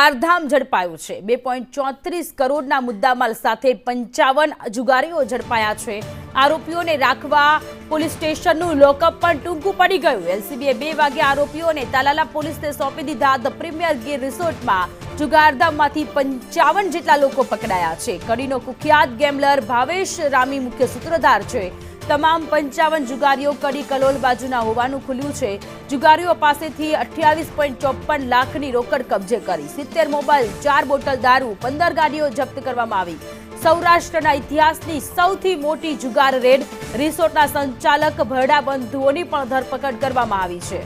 જુગારધામ ઝડપાયું છે। 2.34 કરોડના મુદ્દામાલ સાથે 55 જુગારીઓ ઝડપાયા છે। આરોપીઓને રાખવા પોલીસ સ્ટેશનનું લોકઅપ પણ ટૂંકું પડી ગયું। એલસીબીએ 2 વાગે આરોપીઓને તાલાલા પોલીસને સોંપી દીધા। ધ પ્રીમિયર ગીર રિસોર્ટમાં જુગારધામમાંથી 55 જેટલા લોકો પકડાયા છે। કડીનો કુખ્યાત ગેમલર ભાવેશ રામી મુખ્ય સૂત્રધાર છે। તમામ 55 જુગારીઓ કડી કલોલ બાજુના હોવાનું ખુલ્યું છે। જુગારીઓ પાસેથી 28.54 લાખની રોકડ કબજે કરી, 70 મોબાઈલ, 4 બોટલ દારૂ, 15 ગાડીઓ જપ્ત કરવામાં આવી। સૌરાષ્ટ્રના ઇતિહાસની સૌથી મોટી જુગાર રેડ, રિસોર્ટના સંચાલક ભરડા બંધુઓની પણ ધરપકડ કરવામાં આવી છે।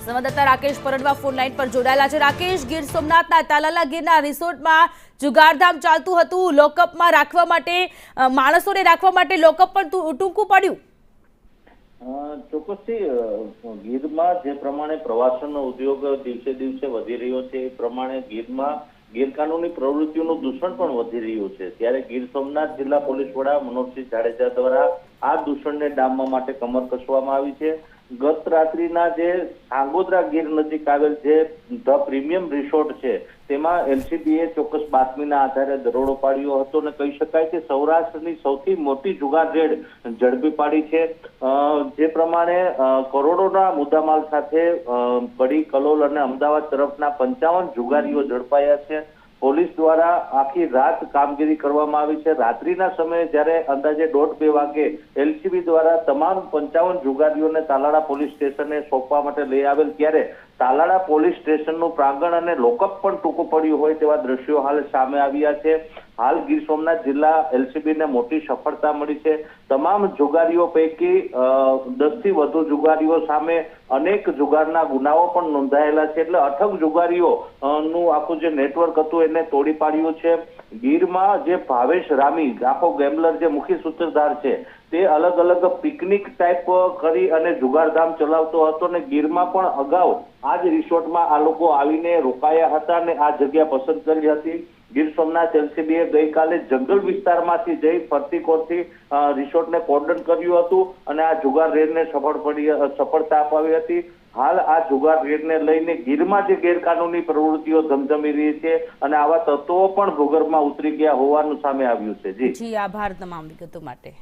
સંવાદદાતા રાકેશ પરડવા ફોન લાઈન પર જોડાયેલા છે। રાકેશ, ગીર સોમનાથના તાલાલા ગીરના રિસોર્ટમાં જુગારધામ ચાલતું હતું, લોકઅપમાં રાખવા માટે માણસોને રાખવા માટે લોકઅપ પણ ટૂંકું પડ્યું। ચોક્કસથી ગીરમાં જે પ્રમાણે પ્રવાસનનો ઉદ્યોગ દિવસે દિવસે વધી રહ્યો છે એ પ્રમાણે ગીરમાં ગેરકાનૂની પ્રવૃત્તિઓનું દૂષણ પણ વધી રહ્યું છે। ત્યારે ગીર સોમનાથ જિલ્લા પોલીસ વડા મનોજસિંહ જાડેજા દ્વારા આ દૂષણને ડામવા માટે કમર કસવામાં આવી છે। ગત રાત્રિના જે સાંગોદરા ગીર નજીક આવેલ જે ધ પ્રીમિયમ રિસોર્ટ છે તેમાં એલસીબીએ ચોક્કસ બાતમીના આધારે દરોડો પાડ્યો હતો અને કહી શકાય કે સૌરાષ્ટ્રની સૌથી મોટી જુગાર રેડ ઝડપી પાડી છે। જે પ્રમાણે કરોડોના મુદ્દામાલ સાથે કડી, કલોલ અને અમદાવાદ તરફના 55 જુગારીઓ ઝડપાયા છે। પોલીસ દ્વારા આખી રાત કામગીરી કરવામાં આવી છે। રાત્રિના સમયે જ્યારે અંદાજે 1:30-2 વાગે એલસીબી દ્વારા તમામ 55 જુગારીઓને તાલાળા પોલીસ સ્ટેશને સોંપવા માટે લઈ આવેલ, ત્યારે તાલાળા પોલીસ સ્ટેશનનું પ્રાંગણ અને લોકઅપ પણ ટૂંકું પડ્યું હોય તેવા દ્રશ્યો હાલ સામે આવ્યા છે। હાલ ગીર સોમનાથ જિલ્લા એલસીબીને મોટી સફળતા મળી છે। તમામ જુગારીઓ પૈકી 10 થી વધુ જુગારીઓ સામે અનેક જુગારના ગુનાઓ પણ નોંધાયેલા છે। એટલે અઠગ જુગારીઓ નું આખું જે નેટવર્ક હતું એને તોડી પાડ્યું છે। ગીરમાં જે ભાવેશ રામી આખો ગેમલર જે મુખ્ય સૂત્રધાર છે તે અલગ અલગ પિકનિક ટાઈપ કરી અને જુગારધામ ચલાવતો હતો અને ગીરમાં પણ અગાઉ આ જ રિસોર્ટમાં આ લોકો આવીને રોકાયા હતા અને આ જગ્યા પસંદ કરી હતી। ગીર સોમનાથ એલસીબીએ ગઈકાલે જંગલ વિસ્તારમાંથી જઈ ફરતી કોરથી રિસોર્ટને કોર્ડન કર્યું હતું અને આ જુગાર રેડને સફળતા અપાવી હતી। હાલ આ જુગાર રેડને લઈને ગીરમાં જે ગેરકાનૂની પ્રવૃત્તિઓ ધમધમી રહી છે અને આવા તત્વો પણ ભૂગર્ભમાં ઉતરી ગયા હોવાનું સામે આવ્યું છે। જી, આભાર તમામ વિગતો માટે।